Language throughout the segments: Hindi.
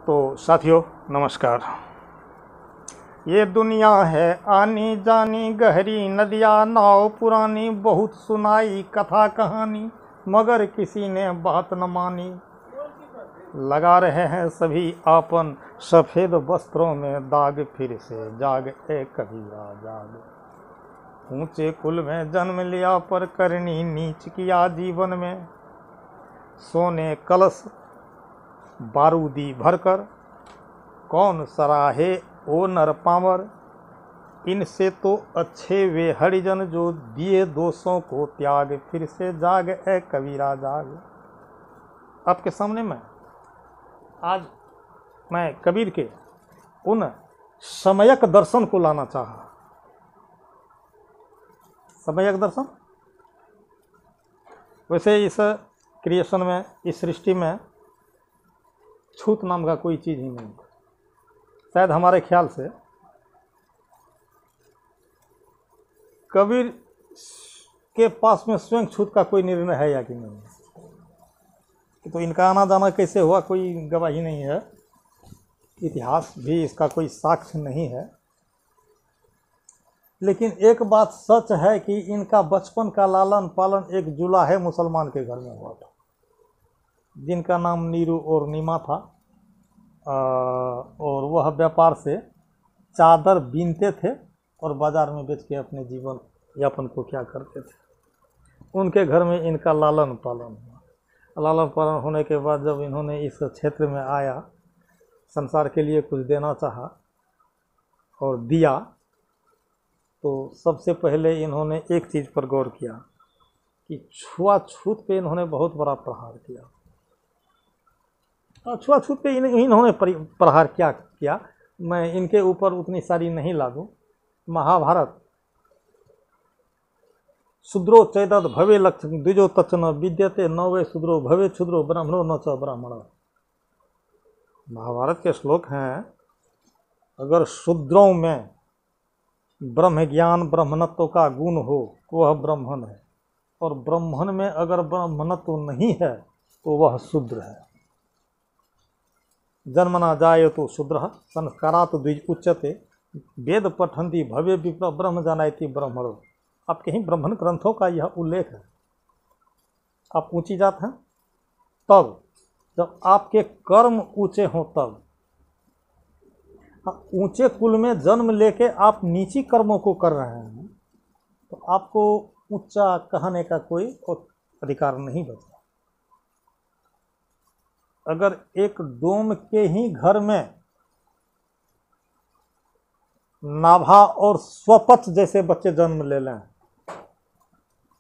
तो साथियों नमस्कार। ये दुनिया है आनी जानी, गहरी नदियाँ नाव पुरानी, बहुत सुनाई कथा कहानी मगर किसी ने बात न मानी। लगा रहे हैं सभी आपन सफ़ेद वस्त्रों में दाग, फिर से जाग ए कबीरा जाग। ऊंचे कुल में जन्म लिया पर करनी नीच किया जीवन में, सोने कलश बारूदी भरकर कौन सराहे ओ नर पामर। इनसे तो अच्छे वे हरिजन जो दिए दोषों को त्याग, फिर से जाग ए कबीरा जाग। आपके सामने आज मैं कबीर के उन समयक दर्शन को लाना चाहा। समयक दर्शन, वैसे इस क्रिएशन में, इस सृष्टि में छूत नाम का कोई चीज़ ही नहीं। शायद हमारे ख्याल से कबीर के पास में स्वयं छूत का कोई निर्णय है या कि नहीं, तो इनका आना जाना कैसे हुआ कोई गवाही नहीं है, इतिहास भी इसका कोई साक्ष्य नहीं है। लेकिन एक बात सच है कि इनका बचपन का लालन पालन एक जुलाहे मुसलमान के घर में हुआ था, जिनका नाम नीरू और नीमा था। और वह व्यापार से चादर बीनते थे और बाज़ार में बेच के अपने जीवन यापन को क्या करते थे। उनके घर में इनका लालन पालन हुआ। लालन पालन होने के बाद जब इन्होंने इस क्षेत्र में आया, संसार के लिए कुछ देना चाहा और दिया, तो सबसे पहले इन्होंने एक चीज़ पर गौर किया कि छुआछूत पे इन्होंने बहुत बड़ा प्रहार किया। छुआछूत पे इन्होंने प्रहार क्या किया, मैं इनके ऊपर उतनी सारी नहीं ला दूँ। महाभारत, शूद्रो चैदत भवे लक्ष्य द्विजो तचन विद्यते नवे शूद्रो भवे क्षुद्रो ब्राह्मणो न च ब्राह्मण। महाभारत के श्लोक हैं, अगर शूद्रों में ब्रह्म ज्ञान ब्रह्मणत्व का गुण हो तो वह ब्राह्मण है, और ब्राह्मण में अगर ब्राह्मणत्व नहीं है तो वह शूद्र है। जन्मना जाए तो शूद्र संस्कारात द्विज उच्यते, वेद पठन्ति भव्य विप्र ब्रह्म जानाति ब्रह्मणो। आप कहीं ब्राह्मण ग्रंथों का यह उल्लेख है। आप ऊंची जात हैं तब जब आपके कर्म ऊंचे हों, तब ऊंचे कुल में जन्म लेके आप नीची कर्मों को कर रहे हैं तो आपको ऊंचा कहने का कोई अधिकार नहीं बचा। अगर एक डोम के ही घर में नाभा और स्वपच जैसे बच्चे जन्म ले लें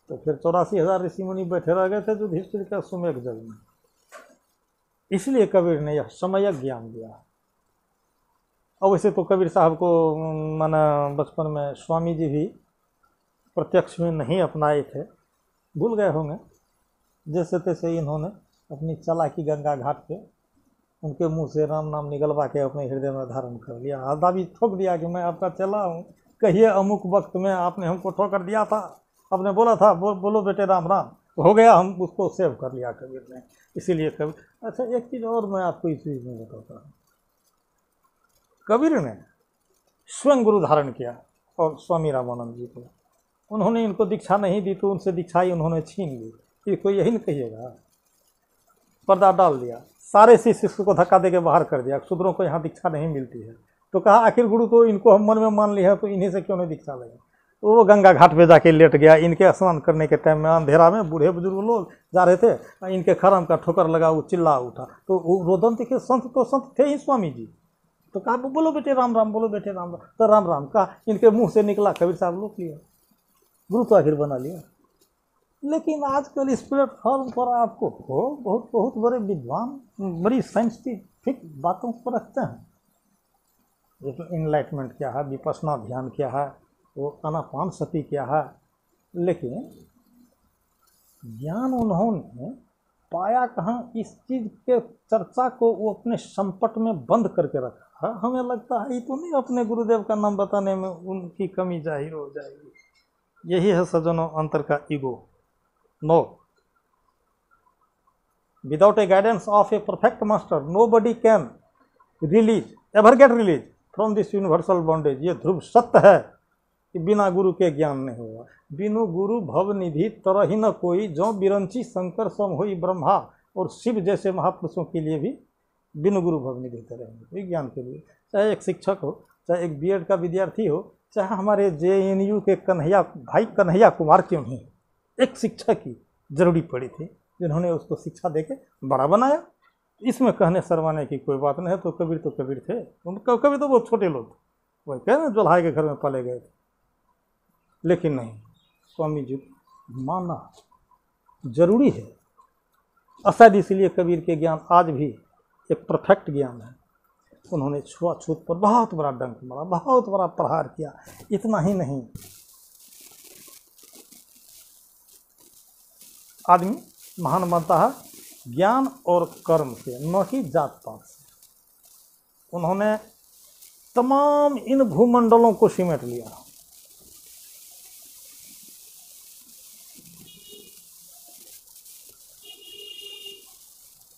तो फिर 84,000 ऋषि मुनि बैठे रह गए थे युधिष्ठिर के सुमेघ जल में। इसलिए कबीर ने यह समय ज्ञान दिया। और वैसे तो कबीर साहब को माना बचपन में स्वामी जी भी प्रत्यक्ष में नहीं अपनाए थे, भूल गए होंगे। जैसे तैसे इन्होंने अपनी चालाकी गंगा घाट पे उनके मुंह से राम नाम निगलवा के अपने हृदय में धारण कर लिया। दावी ठोक दिया कि मैं आपका चला हूँ, कहिए अमुक वक्त में आपने हमको ठोकर दिया था, आपने बोला था बोलो बेटे राम राम, हो गया, हम उसको सेव कर लिया कबीर ने। इसीलिए कबीर। अच्छा, एक चीज़ और मैं आपको इस चीज़ में बताता हूँ। कबीर ने स्वयं गुरु धारण किया और स्वामी रामानंद जी को उन्होंने इनको दीक्षा नहीं दी तो उनसे दीक्षा ही उन्होंने छीन ली। फिर कोई यही नहीं कहिएगा, पर्दा डाल दिया, सारे शिष्य को धक्का दे के बाहर कर दिया। शूद्रों को यहाँ दीक्षा नहीं मिलती है तो कहा आखिर गुरु तो इनको हम मन में मान लिया तो इन्हीं से क्यों नहीं दीक्षा लेंगे। तो वो गंगा घाट पे जाके लेट गया। इनके स्नान करने के टाइम में अंधेरा में बूढ़े बुजुर्ग लोग जा रहे थे, इनके खरम का ठोकर लगा, वो चिल्ला उठा। तो वो रोदन दिखे, संत तो संत थे ही स्वामी जी। तो कहा बोलो बेटे राम राम, बोलो बेटे राम राम। तो राम राम कहा, इनके मुंह से निकला, कबीर साहब लोग लिया, गुरु तो आखिर बना लिया। लेकिन आजकल इस प्लेटफॉर्म पर आपको बहुत बहुत बड़े विद्वान बड़ी साइंटिफिक बातों को रखते हैं। जैसे इनलाइटमेंट क्या है, विपश्यना ध्यान क्या है, वो आनापान सती क्या है। लेकिन ज्ञान उन्होंने पाया कहाँ, इस चीज़ के चर्चा को वो अपने संपट में बंद करके रखा है। हमें लगता है ये तो नहीं अपने गुरुदेव का नाम बताने में उनकी कमी जाहिर हो जाएगी। यही है सज्जनों अंतर का ego. No, without a guidance of a perfect master nobody can release, ever get release from this universal bondage. ये ध्रुव सत्य है कि बिना गुरु के ज्ञान नहीं होगा। बिनु गुरु भव निधि तरहि न कोई, जो बिरंची शंकर सम होई ब्रह्मा। और शिव जैसे महापुरुषों के लिए भी बिनु गुरु भव निधि तरह ज्ञान के लिए, चाहे एक शिक्षक हो, चाहे एक बीएड का विद्यार्थी हो, चाहे हमारे जेएनयू के कन्हैया भाई कन्हैया कुमार क्यों नहीं, एक शिक्षक की जरूरी पड़ी थी जिन्होंने उसको शिक्षा देके बड़ा बनाया। इसमें कहने शर्माने की कोई बात नहीं है। तो कबीर थे, उनका कभी तो बहुत छोटे लोग थे, वही कहे ना जोल्हाई के घर में पाले गए थे। लेकिन नहीं, स्वामी जी माना जरूरी है। शायद इसलिए कबीर के ज्ञान आज भी एक परफेक्ट ज्ञान है। उन्होंने छुआछूत पर बहुत बड़ा डंक मारा, बहुत बड़ा प्रहार किया। इतना ही नहीं, आदमी महान बनता है ज्ञान और कर्म से, न कि जात पात से। उन्होंने तमाम इन भूमंडलों को सिमट लिया।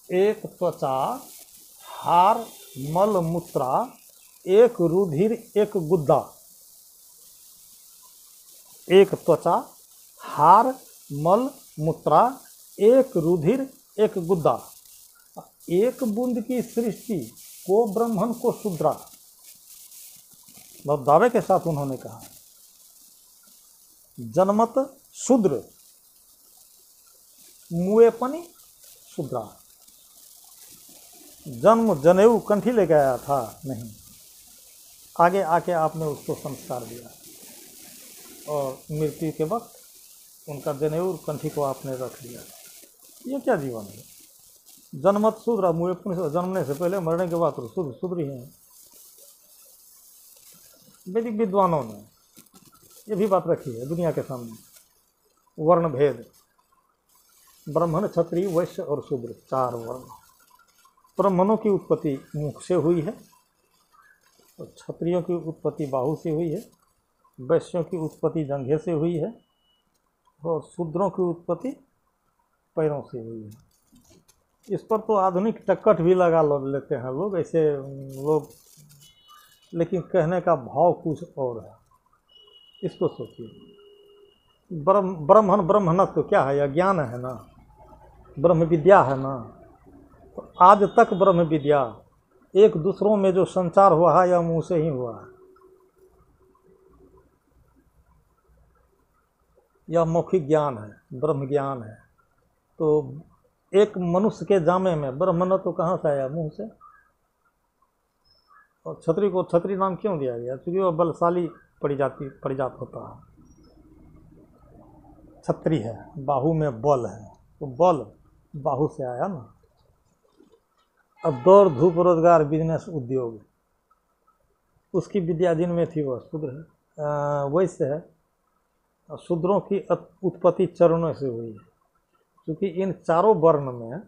एक त्वचा, हार, मल मूत्रा, एक रुधिर, एक गुद्दा। एक त्वचा, हार, मल मूत्रा, एक रुधिर, एक गुद्दा। एक बूंद की सृष्टि को ब्रह्मन को शूद्रा। बहुत दावे के साथ उन्होंने कहा, जन्मत शूद्र मुएपनी शूद्रा। जन्म जनेऊ कंठी ले गया था नहीं, आगे आके आपने उसको संस्कार दिया और मृत्यु के वक्त उनका जनेऊ कंठी को आपने रख लिया। ये क्या जीवन है? जन्मत शूद्र मुए पुण्य, जन्मने से पहले मरने के बाद तो शूद्र ही हैं। वैदिक विद्वानों ने ये भी बात रखी है दुनिया के सामने, वर्ण भेद, ब्राह्मण, क्षत्रिय, वैश्य और शूद्र, 4 वर्ण। ब्राह्मणों की उत्पत्ति मुख से हुई है, और क्षत्रियों की उत्पत्ति बाहु से हुई है, वैश्यों की उत्पत्ति जंघे से हुई है, और शूद्रों की उत्पत्ति पैरों से हुई है। इस पर तो आधुनिक टक्कट भी लगा लेते हैं लोग, ऐसे लोग, लेकिन कहने का भाव कुछ और है। इसको सोचिए, ब्रह्मण ब्रह्मणत्व क्या है? यह ज्ञान है ना, ब्रह्म विद्या है ना। तो आज तक ब्रह्म विद्या एक दूसरों में जो संचार हुआ है या मुंह से ही हुआ है, यह मौखिक ज्ञान है, ब्रह्म ज्ञान है। तो एक मनुष्य के जामे में ब्रह्मण तो कहाँ से आया? मुंह से। और क्षत्रिय को क्षत्रिय नाम क्यों दिया गया? क्योंकि वह बलशाली परिजात होता है, क्षत्रिय है, बाहु में बल है, तो बल बाहु से आया ना। अब दौड़ धूप रोजगार बिजनेस उद्योग, उसकी विद्या जिनमें थी वह शूद्र है, वैसे है। शूद्रों की उत्पत्ति चरणों से हुई है, क्योंकि इन 4 वर्ण में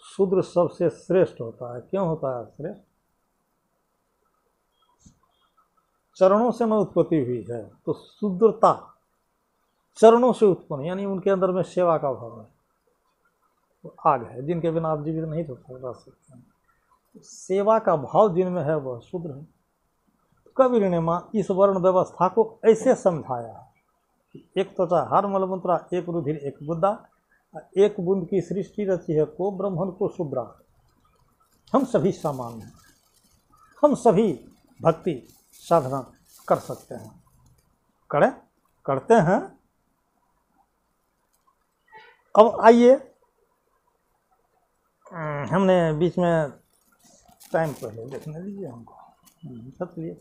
शूद्र सबसे श्रेष्ठ होता है। क्यों होता है श्रेष्ठ? चरणों से न उत्पत्ति हुई है, तो शूद्रता चरणों से उत्पन्न, यानी उनके अंदर में सेवा का भाव है, तो आग है जिनके बिना आप जीवित नहीं रह सकते हैं। सेवा का भाव जिनमें है वह शूद्र है। कबीर ने इस वर्ण व्यवस्था को ऐसे समझाया कि एक त्वचा, हार, मलमूत्रा, एक रुधिर, एक गुद्दा, एक बूंद की सृष्टि रची है को ब्रह्मण को शूद्रा। हम सभी समान हैं, हम सभी भक्ति साधना कर सकते हैं, करते हैं। अब आइए, हमने बीच में टाइम पहले देखने दीजिए हमको, सत्य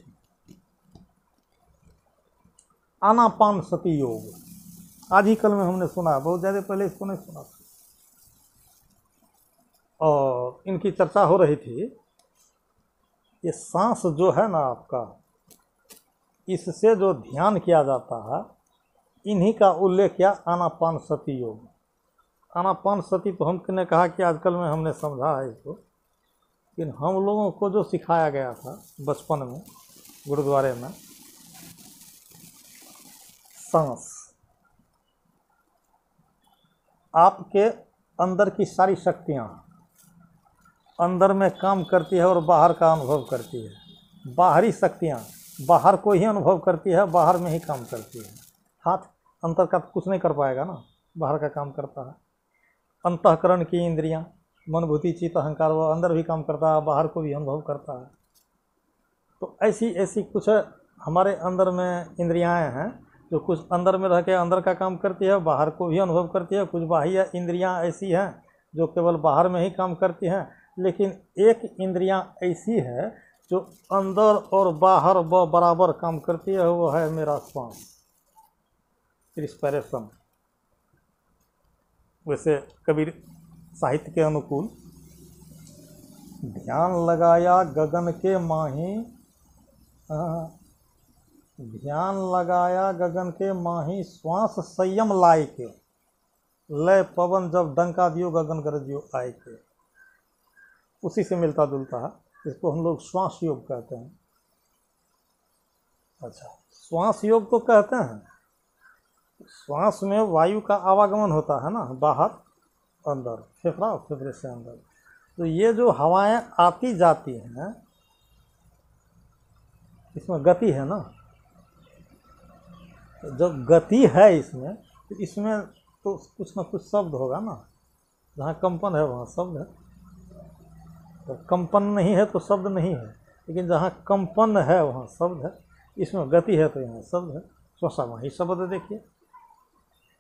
आनापान सती योग। आज ही कल में हमने सुना, बहुत ज़्यादा पहले इसको नहीं सुना, और इनकी चर्चा हो रही थी। ये सांस जो है ना आपका, इससे जो ध्यान किया जाता है, इन्हीं का उल्लेख किया आनापान सती योग। आनापान सती तो हमने कहा कि आजकल में हमने समझा है इसको, लेकिन हम लोगों को जो सिखाया गया था बचपन में गुरुद्वारे में, सांस आपके अंदर की सारी शक्तियाँ अंदर में काम करती है और बाहर का अनुभव करती है। बाहरी शक्तियाँ बाहर को ही अनुभव करती है, बाहर में ही काम करती है। हाथ अंतर का कुछ नहीं कर पाएगा ना, बाहर का काम करता है। अंतःकरण की इंद्रियां, मन बुद्धि चित्त अहंकार, वो अंदर भी काम करता है, बाहर को भी अनुभव करता है। तो ऐसी ऐसी कुछ हमारे अंदर में इंद्रियाएं हैं जो कुछ अंदर में रह के अंदर का काम करती है, बाहर को भी अनुभव करती है। कुछ बाह्य इंद्रियां ऐसी हैं जो केवल बाहर में ही काम करती हैं। लेकिन एक इंद्रियां ऐसी है जो अंदर और बाहर बराबर काम करती है, वो है मेरा श्वास, रिस्पिरेशन। वैसे कबीर साहित्य के अनुकूल, ध्यान लगाया गगन के माही, ध्यान लगाया गगन के माही, श्वास संयम लाए के, लय पवन जब डंका दियो गगन गरजियो आए के। उसी से मिलता जुलता है, इसको हम लोग श्वास योग कहते हैं। अच्छा, श्वास योग तो कहते हैं, श्वास में वायु का आवागमन होता है ना, बाहर अंदर, फेफड़ा और फेफड़े से अंदर। तो ये जो हवाएं आती जाती हैं, इसमें गति है ना। जब गति है इसमें, तो इसमें तो कुछ ना कुछ शब्द होगा ना। जहाँ कंपन है वहाँ शब्द है, तो कंपन नहीं है तो शब्द नहीं है। लेकिन जहाँ कंपन है वहाँ शब्द है, इसमें गति है तो यहाँ शब्द है। श्वासा माही शब्द देखिए,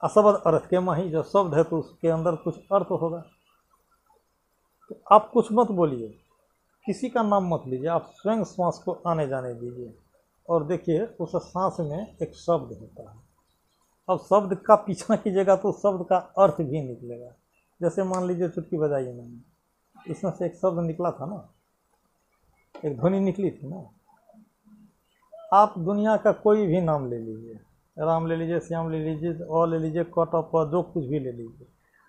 अशब्द अर्थ के माही, जो शब्द है तो उसके अंदर कुछ अर्थ होगा। तो आप कुछ मत बोलिए, किसी का नाम मत लीजिए, आप स्वयं श्वास को आने जाने दीजिए और देखिए उस सांस में एक शब्द होता है। अब शब्द का पीछा कीजिएगा तो शब्द का अर्थ भी निकलेगा। जैसे मान लीजिए चुटकी बजाइए मैंने, इसमें से एक शब्द निकला था ना, एक ध्वनि निकली थी ना। आप दुनिया का कोई भी नाम ले लीजिए, राम ले लीजिए, श्याम ले लीजिए, और ले लीजिए, कट प, जो कुछ भी ले लीजिए,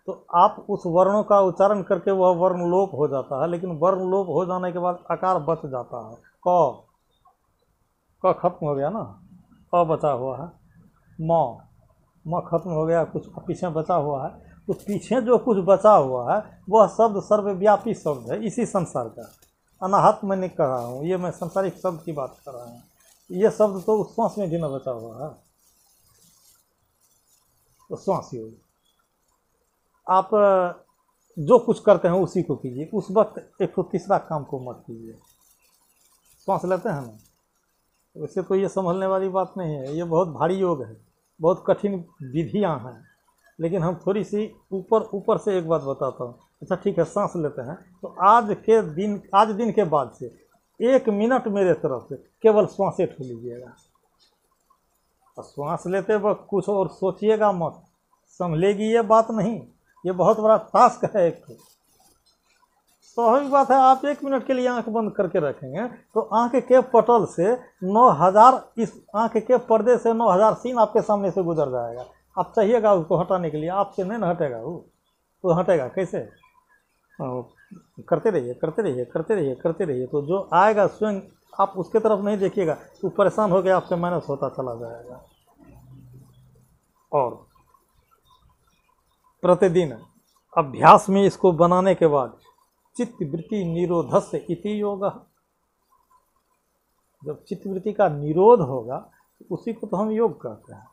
तो आप उस वर्णों का उच्चारण करके वह वर्ण लोप हो जाता है। लेकिन वर्ण लोप हो जाने के बाद आकार बच जाता है। क खत्म हो गया ना, अ बचा हुआ है, म खत्म हो गया, कुछ पीछे बचा हुआ है। तो पीछे जो कुछ बचा हुआ है वह शब्द सर्वव्यापी शब्द है इसी संसार का। अनाहत मैं नहीं कर रहा हूँ, ये मैं संसारिक शब्द की बात कर रहा हूँ। ये शब्द तो उस श्वास में भी न बचा हुआ है। तो श्वास योग, आप जो कुछ करते हैं उसी को कीजिए, उस वक्त एक तो तीसरा काम को मत कीजिए। श्वास लेते हैं ना, वैसे तो ये संभलने वाली बात नहीं है, ये बहुत भारी योग है, बहुत कठिन विधियां हैं। लेकिन हम थोड़ी सी ऊपर से एक बात बताता हूँ। अच्छा ठीक है, सांस लेते हैं तो आज दिन के बाद से 1 मिनट मेरे तरफ से केवल श्वासें ठो लीजिएगा। और श्वास लेते वक्त कुछ और सोचिएगा मत, संभलेगी ये बात नहीं। ये बहुत बड़ा टास्क है एक। स्वाभाविक बात है, आप 1 मिनट के लिए आंख बंद करके रखेंगे तो आंख के पटल से 9000, इस आंख के पर्दे से 9000 सीन आपके सामने से गुजर जाएगा। आप चाहिएगा उसको हटाने के लिए, आपसे नहीं ना हटेगा वो, तो हटेगा कैसे? करते रहिए करते रहिए करते रहिए करते रहिए, तो जो आएगा स्वयं, आप उसके तरफ नहीं देखिएगा तो परेशान हो गया, आपसे माइनस होता चला जाएगा। और प्रतिदिन अभ्यास में इसको बनाने के बाद चित्त वृत्ति निरोधस्य इति योग, जब चित्त वृत्ति का निरोध होगा तो उसी को तो हम योग कहते हैं।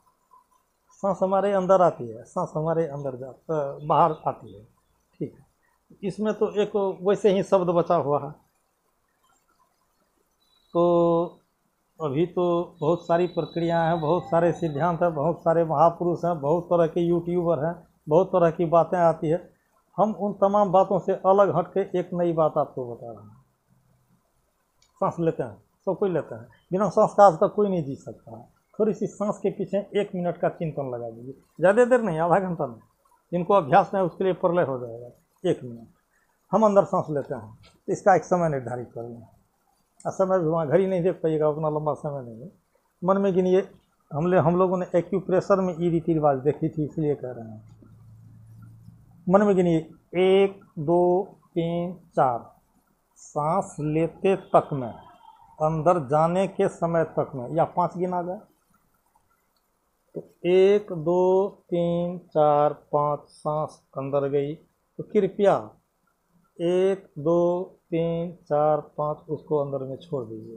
सांस हमारे अंदर आती है, सांस हमारे अंदर बाहर आती है, ठीक है। इसमें तो एक वैसे ही शब्द बचा हुआ है। तो अभी तो बहुत सारी प्रक्रियाएं हैं, बहुत सारे सिद्धांत हैं, बहुत सारे महापुरुष हैं, बहुत तरह के यूट्यूबर हैं, बहुत तरह की बातें आती है। हम उन तमाम बातों से अलग हट के एक नई बात आपको बता रहे हैं। सांस लेते हैं, सब कोई लेता है, बिना सांस का आज तक कोई नहीं जी सकता है। थोड़ी सी सांस के पीछे 1 मिनट का चिंतन लगा दीजिए, ज़्यादा देर नहीं, आधा घंटा नहीं। जिनको अभ्यास में उसके लिए प्रलय हो जाएगा। 1 मिनट हम अंदर सांस लेते हैं तो इसका एक समय निर्धारित कर लें। समय भी वहाँ घड़ी नहीं देख पाइएगा, उतना लंबा समय नहीं है। मन में गिनिए। हम लोगों ने एक्यूप्रेशर में ये रीति रिवाज देखी थी, इसलिए कह रहे हैं। मन में गिनिए 1 2 3 4, सांस लेते तक में, अंदर जाने के समय तक में, या 5 गिना गया तो 1 2 3 4 5 सांस अंदर गई। तो कृपया 1 2 3 4 5 उसको अंदर में छोड़ दीजिए।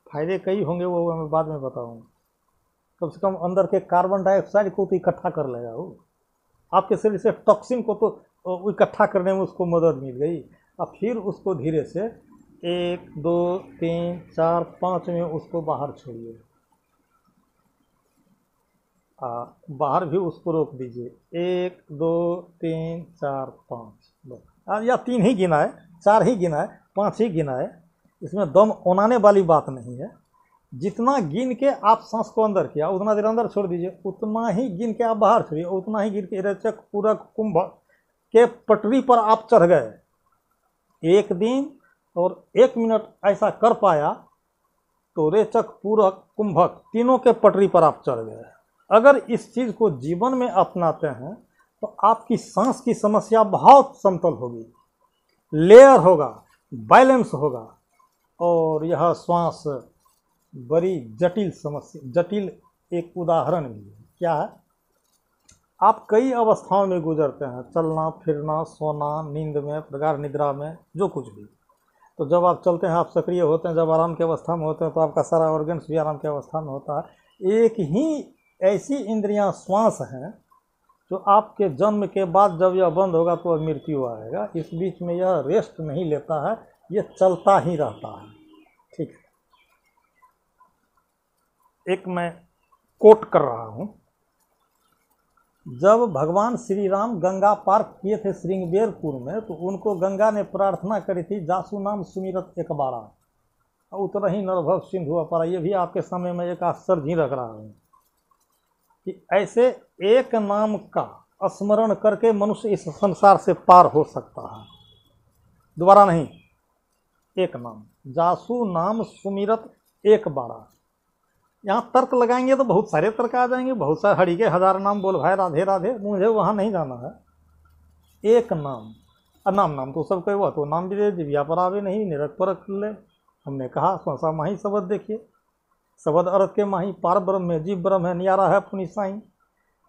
फायदे कई होंगे, वो मैं बाद में बताऊंगा। कम से कम अंदर के कार्बन डाइऑक्साइड को तो इकट्ठा कर लेगा वो, आपके शरीर से टॉक्सिन को तो इकट्ठा करने में उसको मदद मिल गई। अब फिर उसको धीरे से 1 2 3 4 5 में उसको बाहर छोड़िए। बाहर भी उसको रोक दीजिए। 1 2 3 4 5 बस। या 3 ही गिना है, 4 ही गिना है, 5 ही गिना है, इसमें दम ओनाने वाली बात नहीं है। जितना गिन के आप सांस को अंदर किया उतना देर अंदर छोड़ दीजिए, उतना ही गिन के आप बाहर छोड़िए, उतना ही गिन के रेचक पूरक कुंभ के पटरी पर आप चढ़ गए। 1 दिन और 1 मिनट ऐसा कर पाया तो रेचक पूरक कुंभक तीनों के पटरी पर आप चढ़ गए। अगर इस चीज़ को जीवन में अपनाते हैं तो आपकी सांस की समस्या बहुत समतल होगी, लेयर होगा, बैलेंस होगा। और यह श्वास बड़ी जटिल समस्या, जटिल एक उदाहरण भी है। क्या है? आप कई अवस्थाओं में गुजरते हैं, चलना फिरना, सोना, नींद में, प्रगाढ़ निद्रा में, जो कुछ भी। तो जब आप चलते हैं आप सक्रिय होते हैं, जब आराम की अवस्था में होते हैं तो आपका सारा ऑर्गन्स भी आराम की अवस्था में होता है। एक ही ऐसी इंद्रियां श्वास हैं जो आपके जन्म के बाद जब यह बंद होगा तो मृत्यु आएगा। इस बीच में यह रेस्ट नहीं लेता है, यह चलता ही रहता है। ठीक है, एक मैं कोट कर रहा हूं। जब भगवान श्री राम गंगा पार किए थे श्रृंगबेरपुर में, तो उनको गंगा ने प्रार्थना करी थी, जासु नाम सुमिरत एक बारा उतर ही नरभव सिंधु अपारा। ये भी आपके सामने मैं एक आश्चर्य ही रख रहा हूँ कि ऐसे एक नाम का स्मरण करके मनुष्य इस संसार से पार हो सकता है। दोबारा नहीं, एक नाम, जासु नाम सुमिरत एक बारा। यहाँ तर्क लगाएंगे तो बहुत सारे तर्क आ जाएंगे, बहुत सारे हरि के 1000 नाम बोल भाई राधे राधे, मुझे वहाँ नहीं जाना है। एक नाम, नाम नाम तो सब कहे, वह तो नाम भी दे दिव्या पर आवे नहीं, निरक पर ले। हमने कहा स्वसा माही शब्द देखिए, शब्द अर्थ के माही, पार ब्रह्म में जीव ब्रह्म है, नियारा है पुनि साई।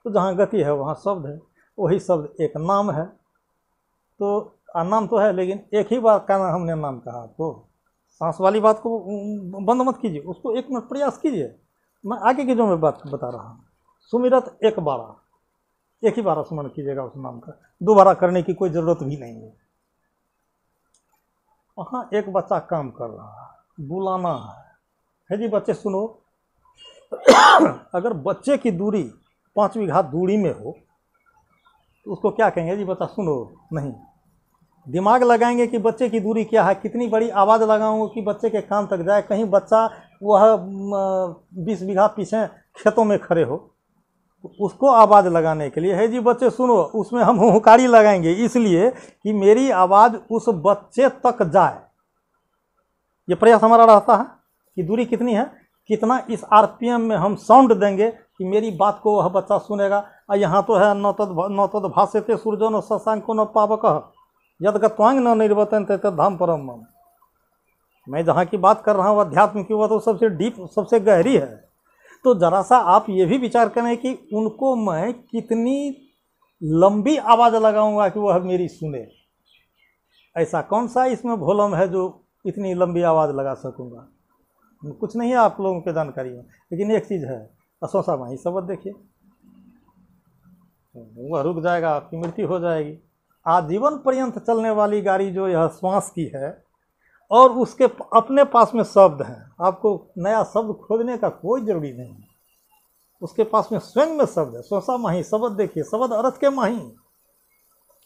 तो जहाँ गति है वहाँ शब्द है, वही शब्द एक नाम है। तो नाम तो है, लेकिन एक ही बार कहना हमने नाम कहा। आपको सांस वाली बात को बंद मत कीजिए, उसको 1 मिनट प्रयास कीजिए। मैं आगे की जो मैं बात बता रहा हूँ, सुमिरत एक बारा, एक ही बार स्मरण कीजिएगा उस नाम का, दोबारा करने की कोई ज़रूरत भी नहीं है। वहाँ एक बच्चा काम कर रहा है, बुलाना है जी बच्चे सुनो। अगर बच्चे की दूरी 5 बीघा दूरी में हो तो उसको क्या कहेंगे जी बच्चा सुनो? नहीं, दिमाग लगाएंगे कि बच्चे की दूरी क्या है, कितनी बड़ी आवाज़ लगाऊंगा कि बच्चे के कान तक जाए। कहीं बच्चा वह 20 बीघा पीछे खेतों में खड़े हो, तो उसको आवाज़ लगाने के लिए है जी बच्चे सुनो, उसमें हम हुंकारी लगाएंगे इसलिए कि मेरी आवाज़ उस बच्चे तक जाए। ये प्रयास हमारा रहता है कि दूरी कितनी है, कितना इस आरपीएम में हम साउंड देंगे कि मेरी बात को वह बच्चा सुनेगा। और यहाँ तो है नौतद भाष्यते सूर्यो न शशांको न पावक यद गत्वांग न निर्वतन तद धाम परम मम। मैं जहाँ की बात कर रहा हूँ अध्यात्म की, वह तो सबसे डीप, सबसे गहरी है। तो जरा सा आप ये भी विचार करें कि उनको मैं कितनी लंबी आवाज़ लगाऊंगा कि वह मेरी सुने। ऐसा कौन सा इसमें भोलम है जो इतनी लंबी आवाज़ लगा सकूंगा? कुछ नहीं है आप लोगों के जानकारी में, लेकिन एक चीज़ है, असोसा माही शब्द देखिए, वह रुक जाएगा, आपकी मृत्यु हो जाएगी। आजीवन पर्यंत चलने वाली गाड़ी जो यह श्वास की है, और उसके अपने पास में शब्द हैं, आपको नया शब्द खोजने का कोई जरूरी नहीं है, उसके पास में स्वयं में शब्द है। स्वसा माही शब्द देखिए, शब्द अर्थ के माही।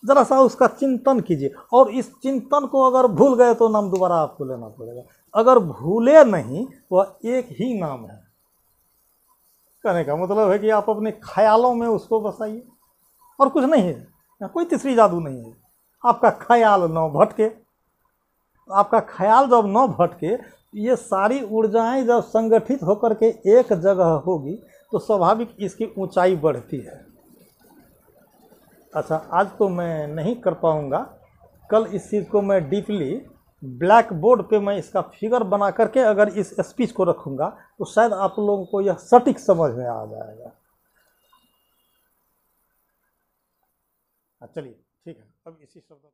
जरा सा उसका चिंतन कीजिए, और इस चिंतन को अगर भूल गए तो नाम दोबारा आपको लेना पड़ेगा। अगर भूले नहीं, वह एक ही नाम है। कहने का मतलब है कि आप अपने ख्यालों में उसको बसाइए, और कुछ नहीं है, कोई तीसरी जादू नहीं है। आपका ख्याल न भटके, आपका ख्याल जब न भटके, ये सारी ऊर्जाएं जब संगठित होकर के एक जगह होगी तो स्वाभाविक इसकी ऊंचाई बढ़ती है। अच्छा, आज तो मैं नहीं कर पाऊंगा, कल इस चीज़ को मैं डीपली ब्लैक बोर्ड पे मैं इसका फिगर बना करके अगर इस स्पीच को रखूंगा तो शायद आप लोगों को यह सटीक समझ में आ जाएगा। चलिए ठीक है, अब इसी शब्दों